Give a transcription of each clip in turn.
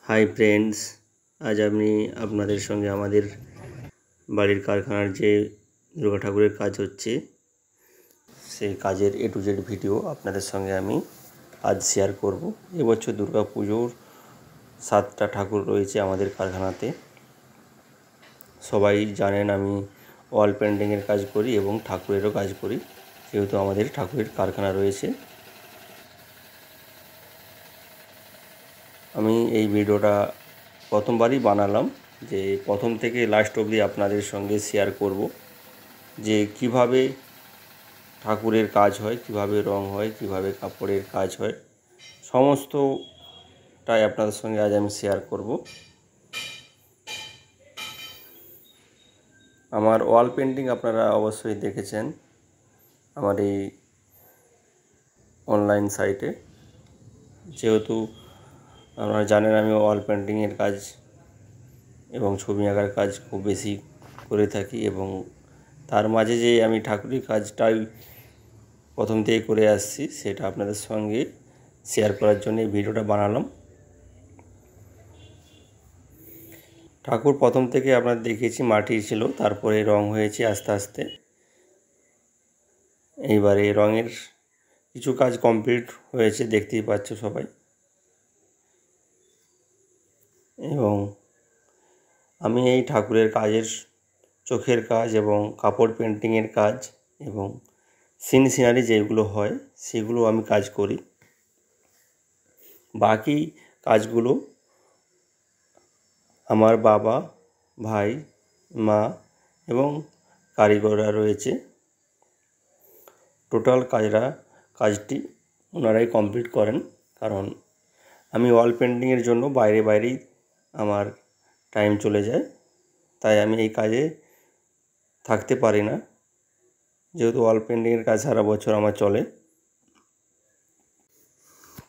Hi friends, আজ আমি আপনাদের সঙ্গে আমাদের বাড়ির কারখানার যে দুর্গা ঠাকুরের কাজ হচ্ছে সেই কাজের A to Z ভিডিও আপনাদের সঙ্গে আমি আজ শেয়ার করব। এবছর দুর্গা পুজোর 7টা ঠাকুর রয়েছে আমাদের কারখানাতে। সবাই জানেন আমি ওয়াল পেন্টিংয়ের কাজ করি এবং ঠাকুরেরও কাজ করি, যেহেতু আমাদের ঠাকুরের কারখানা রয়েছে। আমি এই ভিডিওটা প্রথমবারই বানালাম, যে প্রথম থেকে লাস্ট অবধি আপনাদের সঙ্গে শেয়ার করব যে কিভাবে ঠাকুরের কাজ হয়, কিভাবে রং হয়, কিভাবে কাপড়ের কাজ হয়, সমস্তটাই আপনাদের সঙ্গে আজ আমি শেয়ার করব। আমার ওয়াল পেন্টিং আপনারা অবশ্যই দেখেছেন আমার এই অনলাইন সাইটে। যেহেতু আপনারা জানেন আমি ওয়াল পেন্টিংয়ের কাজ এবং ছবি আঁকার কাজ খুব বেশি করে থাকি, এবং তার মাঝে যে আমি ঠাকুরের কাজটাই প্রথম থেকে করে আসছি সেটা আপনাদের সঙ্গে শেয়ার করার জন্য এই ভিডিওটা বানালাম। ঠাকুর প্রথম থেকে আপনারা দেখিয়েছি মাটির ছিল, তারপরে রং হয়েছে আস্তে আস্তে। এইবারে রঙের কিছু কাজ কমপ্লিট হয়েছে, দেখতেই পাচ্ছ সবাই। এবং আমি এই ঠাকুরের কাজের চোখের কাজ এবং কাপড় পেন্টিংয়ের কাজ এবং সিনারি যেগুলো হয় সেগুলো আমি কাজ করি। বাকি কাজগুলো আমার বাবা, ভাই, মা এবং কারিগররা রয়েছে। টোটাল কাজটি ওনারাই কমপ্লিট করেন, কারণ আমি ওয়াল পেন্টিংয়ের জন্য বাইরেই আমার টাইম চলে যায়, তাই আমি এই কাজে থাকতে পারি না। যেহেতু ওয়াল পেন্টিংয়ের কাজ সারা বছর আমার চলে,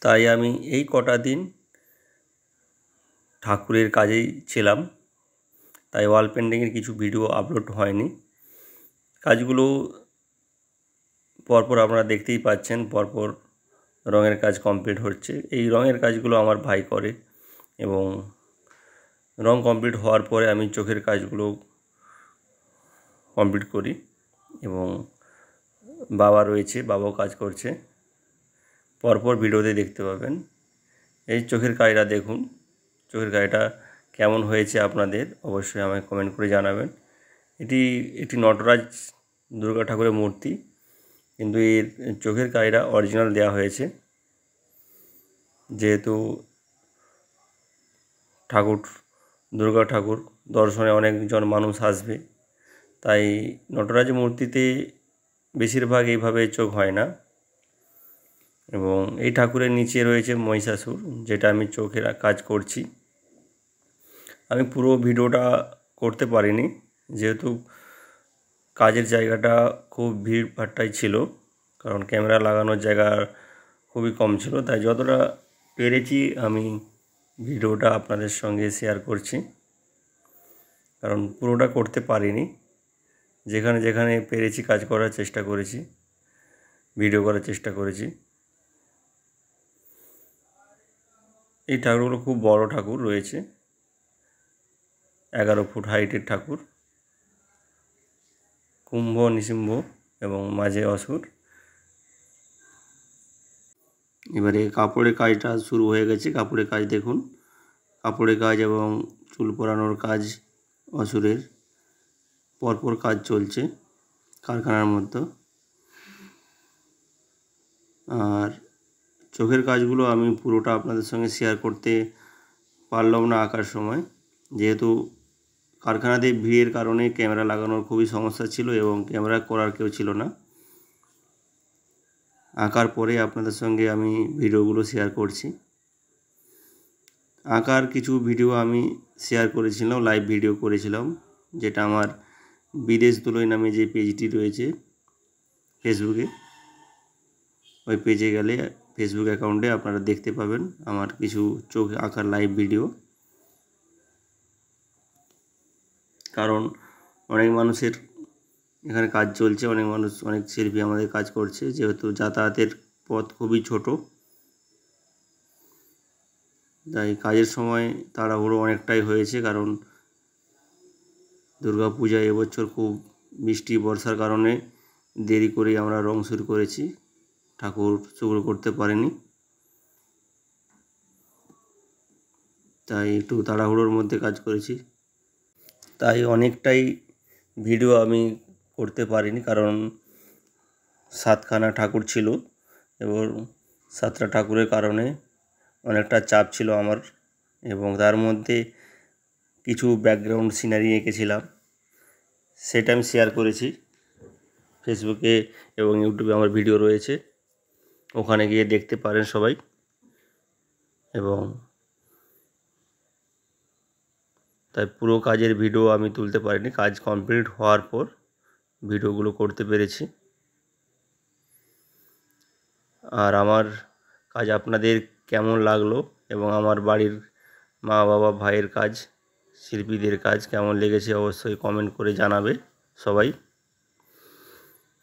তাই আমি এই কটা দিন ঠাকুরের কাজেই ছিলাম, তাই ওয়াল পেন্টিংয়ের কিছু ভিডিও আপলোড হয়নি। কাজগুলো পরপর আপনারা দেখতেই পাচ্ছেন, পরপর রঙের কাজ কমপ্লিট হচ্ছে। এই রঙের কাজগুলো আমার ভাই করে, এবং রং কমপ্লিট হওয়ার পরে আমি চোখের কাজগুলো কমপ্লিট করি, এবং বাবা রয়েছে, বাবাও কাজ করছে। পরপর ভিডিওতে দেখতে পাবেন। এই চোখের কাজটা দেখুন, চোখের কাজটা কেমন হয়েছে আপনাদের অবশ্যই আমায় কমেন্ট করে জানাবেন। এটি নটরাজ দুর্গা ঠাকুরের মূর্তি, কিন্তু এর চোখের কাজটা অরিজিনাল দেওয়া হয়েছে। যেহেতু দুর্গা ঠাকুর দর্শনে অনেকজন মানুষ আসবে, তাই নটরাজ মূর্তিতে বেশিরভাগ এইভাবে চোখ হয় না। এবং এই ঠাকুরের নিচে রয়েছে মহিষাসুর, যেটা আমি চোখের কাজ করছি। আমি পুরো ভিডিওটা করতে পারিনি, যেহেতু কাজের জায়গাটা খুব ভিড়ভাট্টাই ছিল, কারণ ক্যামেরা লাগানোর জায়গা খুবই কম ছিল। তাই যতটা পেরেছি আমি ভিডিওটা আপনাদের সঙ্গে শেয়ার করছি, কারণ পুরোটা করতে পারিনি। যেখানে যেখানে পেরেছি কাজ করার চেষ্টা করেছি, ভিডিও করার চেষ্টা করেছি। এই ঠাকুরগুলো খুব বড় ঠাকুর রয়েছে, 11 ফুট হাইটের ঠাকুর, কুম্ভ, নিসিম্ভ এবং মাঝে অসুর। এবারে কাপড়ের কাজটা শুরু হয়ে গেছে। কাপড়ের কাজ দেখুন, কাপড়ের কাজ এবং চুল পরানোর কাজ অসুরের পরপর কাজ চলছে কারখানার মধ্যে। আর চোখের কাজগুলো আমি পুরোটা আপনাদের সঙ্গে শেয়ার করতে পারলাম না আঁকার সময়, যেহেতু কারখানাতে ভিড়ের কারণে ক্যামেরা লাগানোর খুবই সমস্যা ছিল এবং ক্যামেরা করার কেউ ছিল না। আঁকার পরে আপনাদের সঙ্গে আমি ভিডিওগুলো শেয়ার করছি। আঁকার কিছু ভিডিও আমি শেয়ার করেছিলাম, লাইভ ভিডিও করেছিলাম, যেটা আমার বিদেশ দুলই নামে যে পেজটি রয়েছে ফেসবুকে, ওই পেজে গেলে ফেসবুক অ্যাকাউন্টে আপনারা দেখতে পাবেন আমার কিছু চোখ আঁকার লাইভ ভিডিও। কারণ অনেক মানুষের এখানে কাজ চলছে, অনেক মানুষ, অনেক শিল্পী আমাদের কাজ করছে, যেহেতু যাতায়াতের পথ খুবই ছোট। তাই কাজের সময় তাড়াহুড়ো অনেকটাই হয়েছে, কারণ দুর্গা পূজায় এবছর খুব বৃষ্টি বর্ষার কারণে দেরি করেই আমরা রং শুরু করেছি, ঠাকুর শুরু করতে পারিনি। তাই একটু তাড়াহুড়োর মধ্যে কাজ করেছি, তাই অনেকটাই ভিডিও আমি করতে পারিনি, কারণ 7খানা ঠাকুর ছিল এবং 7টা ঠাকুরের কারণে অনেকটা চাপ ছিল আমার, এবং তার মধ্যে কিছু ব্যাকগ্রাউন্ড সিনারি এঁকেছিলাম, সেটা আমি শেয়ার করেছি ফেসবুকে এবং ইউটিউবে। আমার ভিডিও রয়েছে, ওখানে গিয়ে দেখতে পারেন সবাই। এবং তাই পুরো কাজের ভিডিও আমি তুলতে পারিনি, কাজ কমপ্লিট হওয়ার পর ভিডিওগুলো করতে পেরেছি। আর আমার কাজ আপনাদের কেমন লাগলো এবং আমার বাড়ির মা বাবা ভাইয়ের কাজ, শিল্পীদের কাজ কেমন লেগেছে অবশ্যই কমেন্ট করে জানাবে সবাই।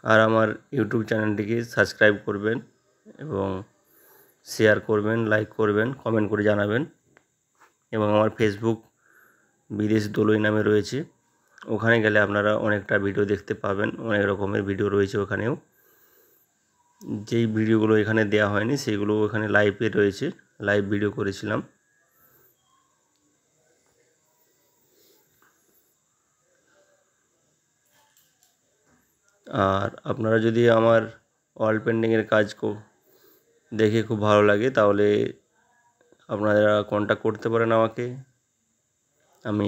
আর আমার ইউটিউব চ্যানেলটিকে সাবস্ক্রাইব করবেন এবং শেয়ার করবেন, লাইক করবেন, কমেন্ট করে জানাবেন। এবং আমার ফেসবুক বিদেশ দোলই নামে রয়েছে, ওখানে গেলে আপনারা অনেকটা ভিডিও দেখতে পাবেন, অনেক রকমের ভিডিও রয়েছে ওখানেও। যেই ভিডিওগুলো এখানে দেওয়া হয়নি সেগুলো ওখানে লাইভে রয়েছে, লাইভ ভিডিও করেছিলাম। আর আপনারা যদি আমার ওয়াল পেন্টিংয়ের কাজ দেখে খুব ভালো লাগে তাহলে আপনারা কন্ট্যাক্ট করতে পারেন আমাকে। আমি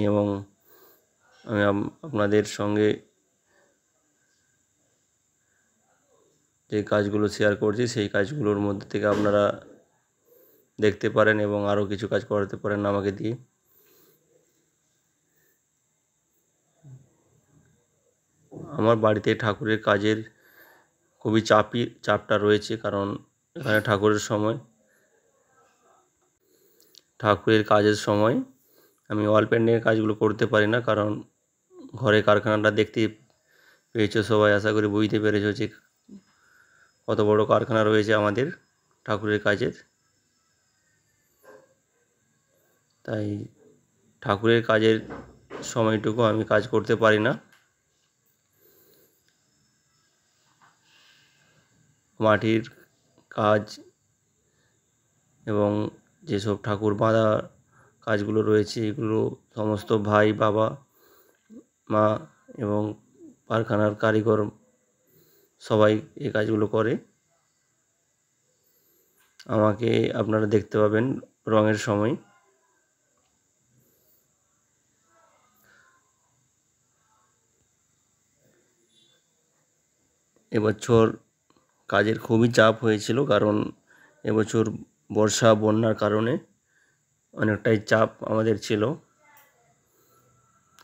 আপনাদের সঙ্গে যে কাজগুলো শেয়ার করছি সেই কাজগুলোর মধ্যে থেকে আপনারা দেখতে পারেন এবং আরও কিছু কাজ করাতে পারেন আমাকে দিয়ে। আমার বাড়িতে ঠাকুরের কাজের খুবই চাপটা রয়েছে, কারণ এখানে ঠাকুরের কাজের সময় আমি ওয়াল পেন্টিংয়ের কাজগুলো করতে পারি না, কারণ ঘরে কারখানাটা দেখতে পেয়েছো সবাই, আশা করি বুঝতে পেরেছো যে কত বড় কারখানা রয়েছে আমাদের ঠাকুরের কাজের। তাই ঠাকুরের কাজের সময়টুকু আমি কাজ করতে পারি না। মাটির কাজ এবং যেসব ঠাকুর বাঁধা কাজগুলো রয়েছে এগুলো সমস্ত ভাই, বাবা, মা এবং কারখানার কারিগর সবাই এই কাজগুলো করে। আমাকে আপনারা দেখতে পাবেন রঙের সময়। এবছর কাজের খুবই চাপ হয়েছিল, কারণ এবছর বর্ষা বন্যার কারণে অনেকটাই চাপ আমাদের ছিল,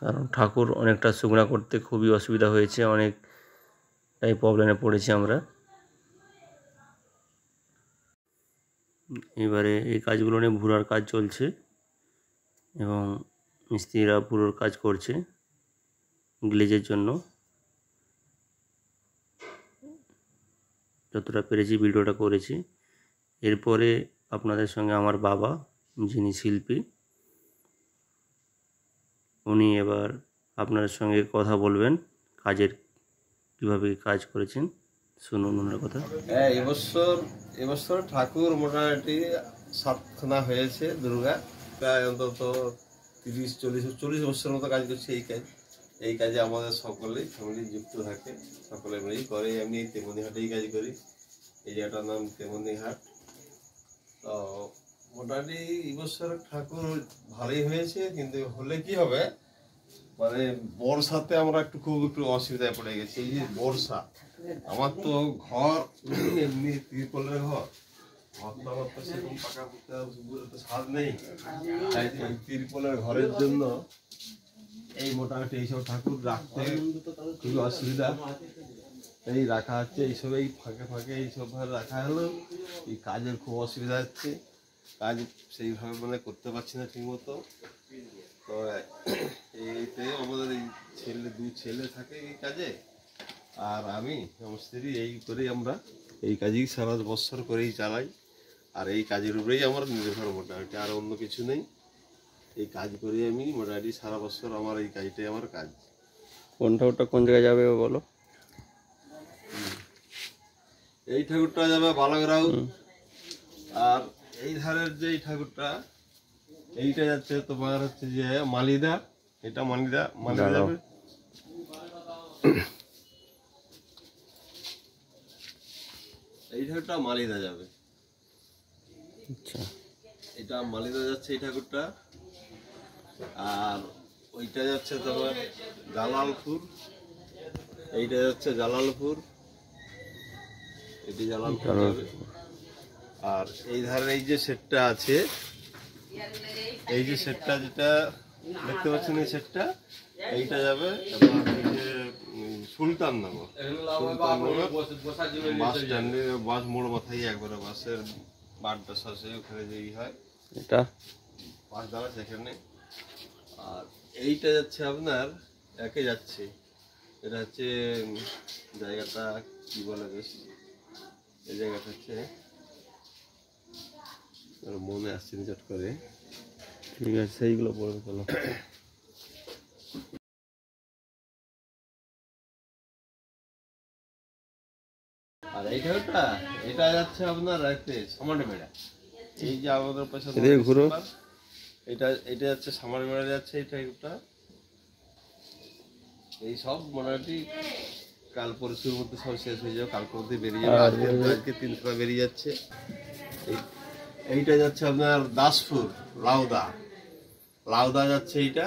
কারণ ঠাকুর অনেকটা শুকনা করতে খুবই অসুবিধা হয়েছে, অনেকটাই প্রবলেমে পড়েছি আমরা। এবারে এই কাজগুলো নিয়ে ভুরার কাজ চলছে এবং মিস্ত্রিরা পুরোর কাজ করছে গ্লেজের জন্য। যতটা পেরেছি ভিডিওটা করেছি। এরপরে আপনাদের সঙ্গে আমার বাবা, যিনি শিল্পী, উনি এবার আপনাদের সঙ্গে কথা বলবেন কাজের কীভাবে কাজ করেছেন, শুনুন ওনার কথা। হ্যাঁ, এবছর ঠাকুর মোটামুটি 7খানা হয়েছে। দুর্গা প্রায় অন্তত 30-40 বছরের মতো কাজ করছে এই কাজে আমাদের সকলেই ফ্যামিলি যুক্ত থাকে, সকলে মিলেই করে। আমি তেমনি হাটেই কাজ করি, এই জায়গাটার নাম তেমনি হাট। তো মোটামুটি এবছর ঠাকুর ভালোই হয়েছে, কিন্তু হলে কি হবে মানে বর্ষাতে আমরা খুব অসুবিধায় পড়ে গেছি। এই যে বর্ষা, আমার তো ঘর এমনি ত্রিপলের ঘর, আমার তো সেরকম পাকা স্বাদ নেই, তাই ত্রিপলের ঘরের জন্য এই মোটামুটি এইসব ঠাকুর রাখতে খুবই অসুবিধা। এই রাখা হচ্ছে এইসব, এই ফাঁকে ফাঁকে এইসব রাখা হলো। এই কাজের খুব অসুবিধা হচ্ছে, কাজ সেইভাবে মানে করতে পারছি না ঠিক মতো। তো এইতে আমাদের এই দুই ছেলে থাকে এই কাজে, আর আমি আমার স্ত্রী, এই করেই আমরা এই কাজই সারা বছর করেই চালাই। আর এই কাজের উপরেই আমার নির্ভর মোটামুটি, আর অন্য কিছু নেই। এই কাজ করি আমি মোটামুটি সারা বছর, আমার এই কাজটাই আমার কাজ। কোন ঠাকুরটা কোন জায়গায় যাবে বলো? এই ঠাকুরটা যাবে বালাগরাউ, আর এই ধারের যে এই ঠাকুরটা এইটা যাচ্ছে তোমার হচ্ছে যে মালিদা। এটা মালিদা যাবে। এই ঠাকুরটা মালিদা যাবে। আচ্ছা, এটা মালিদা যাচ্ছে এই ঠাকুরটা। আর ওইটা যাচ্ছে তোমার জালালপুর, এইটা যাচ্ছে জালালপুর, এটি জালালপুর যাবে। আর এই ধারে এই যে সেটটা আছে, এই যে সেটটা যেটা দেখতে পাচ্ছেন, এই সেটটা এইটা যাবে এই যে সুলতাননগর। বাস স্ট্যান্ডে, বাস মোড় মাথায় একবারে বাসের বাড্ডা আছে, ওখানে যেই হয় এটা বাস দাঁড়াচ্ছে সেখানে। আর এইটা যাচ্ছে আপনার একে যাচ্ছে, এটা হচ্ছে জায়গাটা কি বলে বেশ, এই জায়গাটা হচ্ছে মনে আসছে না চট করে। ঠিক আছে, সেইগুলো পড়বে চলো। আর এই ঠাকুরটা এটা যাচ্ছে আপনার রাখতে সামান্য মেড়া, এই যে আমাদের পাশে ঘুরো, এটা এটা যাচ্ছে সামান্য মেড়া যাচ্ছে এই ঠাকুরটা। এই সব মোটামুটি কাল পরশুর মধ্যে সব শেষ হয়ে যাবে, কাল পরশু বেরিয়ে যাবে। আজকে 3 সময় বেরিয়ে যাচ্ছে। এইটা যাচ্ছে আপনার দাসপুর লাউদা, লাউদা যাচ্ছে এইটা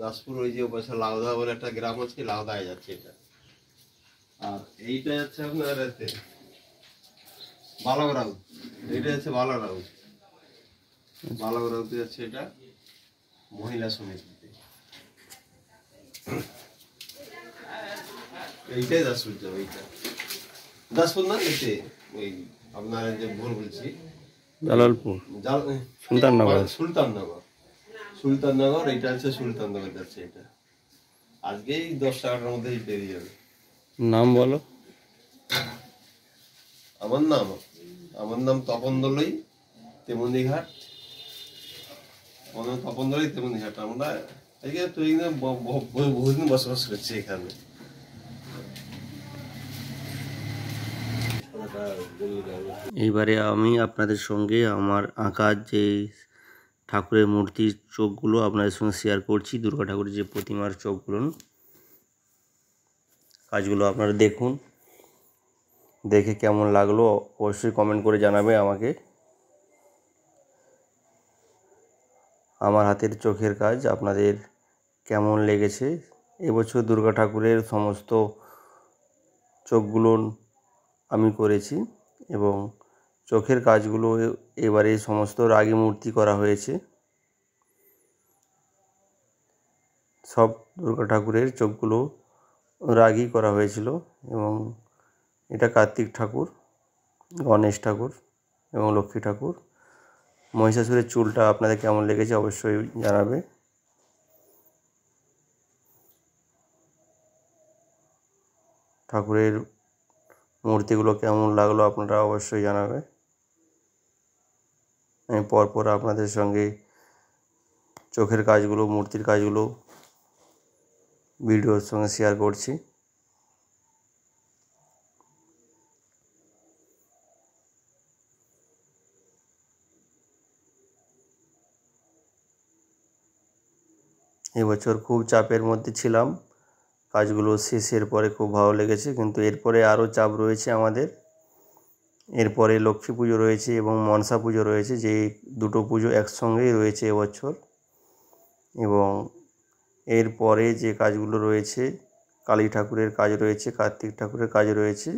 দাসপুর, ওই যে পাশে লাউদা বলে একটা গ্রাম আছে, লাউদায় যাচ্ছে এটা। আর এইটা যাচ্ছে আপনার এতে বালাগরাউ, এইটা যাচ্ছে বালাগরাউ, বালাগরাউতে যাচ্ছে এটা মহিলা সমিতিতে। এইটাই দাসপুর যাবে, এইটা দাসপুর না, এতে ওই আপনার যে ভুল বলছি, জালালপুর, সুলতাননগর, সুলতাননগর, সুলতাননগর, এইটা হচ্ছে সুলতাননগর যাচ্ছে এটা। আজকেই 10-11টার মধ্যে বেরিয়ে যাবে। নাম বলো? আমার নাম তপন দলই, তেমনি ঘাট। আমার নাম তপন দলই, তেমনি ঘাট। আমরা বহুদিন বসবাস করছি এখানে। এইবারে আমি আপনাদের সঙ্গে আমার আঁকার যে ঠাকুরের মূর্তির চোখগুলো আপনাদের সঙ্গে শেয়ার করছি। দুর্গা ঠাকুরের যে প্রতিমার চোখগুলো, কাজগুলো আপনারা দেখুন, দেখে কেমন লাগলো অবশ্যই কমেন্ট করে জানাবে আমাকে। আমার হাতের চোখের কাজ আপনাদের কেমন লেগেছে? এবছর দুর্গা ঠাকুরের সমস্ত চোখগুলো আমি করেছি, এবং চোখের কাজগুলো এবারে সমস্ত রাগী মূর্তি করা হয়েছে। সব দুর্গা ঠাকুরের চোখগুলো রাগী করা হয়েছিল, এবং এটা কার্তিক ঠাকুর, গণেশ ঠাকুর এবং লক্ষ্মী ঠাকুর। মহিষাসুরের চুলটা আপনাদের কেমন লেগেছে অবশ্যই জানাবে। ঠাকুরের মূর্তিগুলো কেমন লাগলো আপনারা অবশ্যই জানাবে। আমি পরপর আপনাদের সঙ্গে চোখের কাজগুলো, মূর্তির কাজগুলো ভিডিওর সঙ্গে শেয়ার করছি। এবছর খুব চাপের মধ্যে ছিলাম, কাজগুলো শেষের পরে খুব ভালো লেগেছে, কিন্তু এরপরে আরও চাপ রয়েছে আমাদের। এরপরে লক্ষ্মী পুজো রয়েছে এবং মনসা পুজো রয়েছে, যে দুটো পুজো একসঙ্গেই রয়েছে এবছর। এবং এরপরে যে কাজগুলো রয়েছে, কালী ঠাকুরের কাজ রয়েছে, কার্তিক ঠাকুরের কাজ রয়েছে।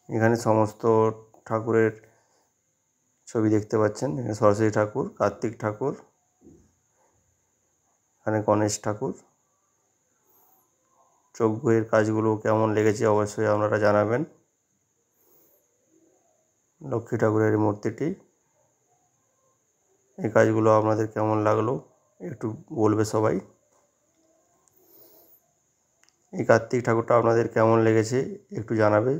এখানে সমস্ত ঠাকুরের ছবি দেখতে পাচ্ছেন। এখানে সরস্বতী ঠাকুর, কার্তিক ঠাকুর, এখানে গণেশ ঠাকুর। চোখ বইয়ের কাজগুলো কেমন লেগেছে অবশ্যই আপনারা জানাবেন। লক্ষ্মী ঠাকুরের মূর্তিটি, এই কাজগুলো আপনাদের কেমন লাগলো একটু বলবে সবাই। এই কার্তিক ঠাকুরটা আপনাদের কেমন লেগেছে একটু জানাবে।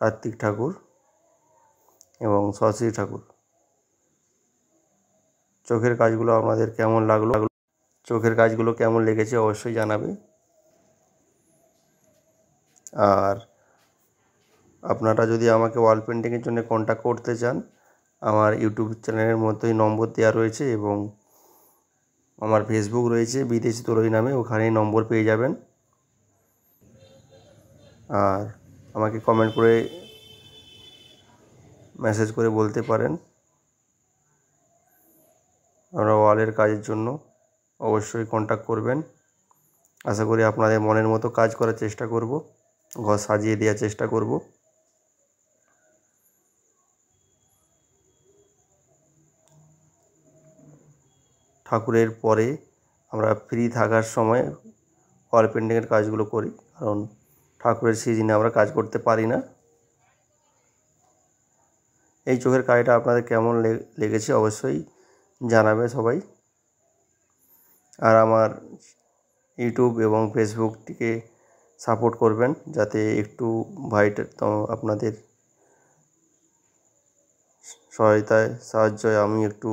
কার্তিক ঠাকুর এবং সরস্বতী ঠাকুর। চোখের কাজগুলো আপনাদের কেমন লাগলো, চোখের কাজগুলো কেমন লেগেছে অবশ্যই জানাবে। আর আপনারা যদি আমাকে ওয়াল পেন্টিংয়ের জন্য কন্ট্যাক্ট করতে চান, আমার ইউটিউব চ্যানেলের মধ্যেই নম্বর দেওয়া রয়েছে এবং আমার ফেসবুক রয়েছে বিদেশি তরই নামে, ওখানেই নম্বর পেয়ে যাবেন। আর আমাকে কমেন্ট করে মেসেজ করে বলতে পারেন। আমরা ওয়ালের কাজের জন্য অবশ্যই কন্ট্যাক্ট করবেন। আশা করি আপনাদের মনের মতো কাজ করার চেষ্টা করব, ঘর সাজিয়ে দেওয়ার চেষ্টা করব। ঠাকুরের পরে আমরা ফ্রি থাকার সময় ওয়াল পেন্টিংয়ের কাজগুলো করি, কারণ ঠাকুরের সিজনে আমরা কাজ করতে পারি না। এই চোখের কাজটা আপনাদের কেমন লেগেছে অবশ্যই জানাবে সবাই। আর আমার ইউটিউব এবং ফেসবুকটিকে সাপোর্ট করবেন, যাতে একটু আপনাদের সহায়তায় সাহায্যে আমি একটু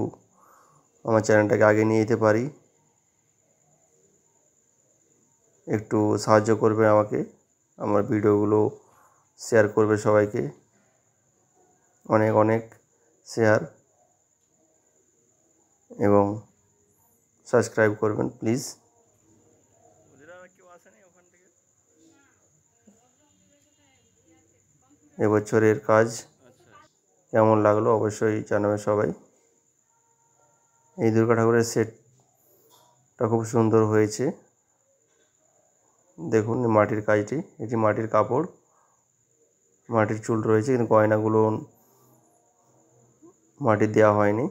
আমার চ্যানেলটাকে আগে নিয়ে যেতে পারি। একটু সাহায্য করবে আমাকে, আমার ভিডিওগুলো শেয়ার করবে সবাইকে, অনেক অনেক শেয়ার এবং সাবস্ক্রাইব করবেন প্লিজ। এবছরের কাজ কেমন লাগলো অবশ্যই জানাবে সবাই। এই দুর্গা ঠাকুরের সেটটা খুব সুন্দর হয়েছে। দেখুন মাটির কাজটি, এটি মাটির কাপড়, মাটির চুল রয়েছে, কিন্তু গয়নাগুলো মাটির দেওয়া হয়নি।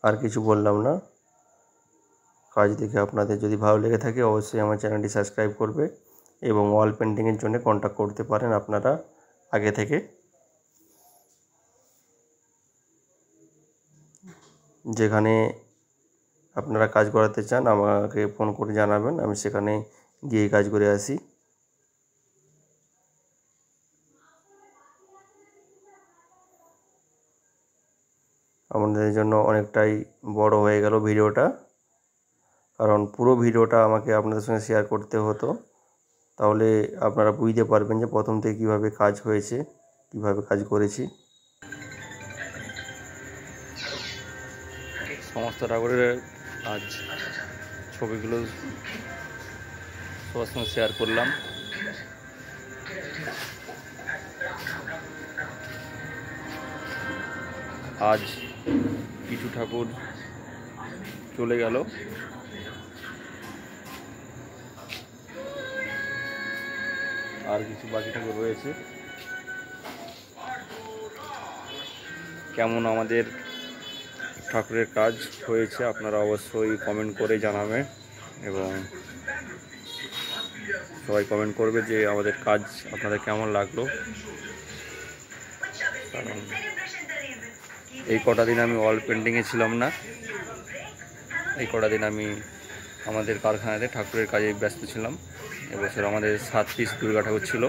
আর কিছু বললাম না। কাজ দেখে আপনাদের যদি ভালো লেগে থাকে অবশ্যই আমার চ্যানেলটি সাবস্ক্রাইব করবে এবং ওয়াল পেন্টিংয়ের জন্য কন্ট্যাক্ট করতে পারেন আপনারা আগে থেকে। যেখানে আপনারা কাজ করাতে চান আমাকে ফোন করে জানাবেন, আমি সেখানে গিয়ে কাজ করে আসি। আমাদের জন্য অনেকটাই বড় হয়ে গেল ভিডিওটা, কারণ পুরো ভিডিওটা আমাকে আপনাদের সঙ্গে শেয়ার করতে হতো, তাহলে আপনারা বুঝতে পারবেন যে প্রথম থেকে কীভাবে কাজ হয়েছে, কীভাবে কাজ করেছি। সমস্ত ঠাকুরের আজ ছবিগুলো সবার সঙ্গে শেয়ার করলাম। আজ কিছু ঠাকুর চলে গেল, আর কিছু বাকি ঠাকুর রয়েছে। কেমন আমাদের ঠাকুরের কাজ হয়েছে আপনারা অবশ্যই কমেন্ট করে জানাবেন এবং সবাই কমেন্ট করবে যে আমাদের কাজ আপনাদের কেমন লাগলো। কারণ এই কটা দিন আমি ওয়াল পেন্টিংয়ে ছিলাম না, এই কটা দিন আমি আমাদের কারখানাতে ঠাকুরের কাজে ব্যস্ত ছিলাম। এবছর আমাদের 7 পিস দুর্গা ঠাকুর ছিল।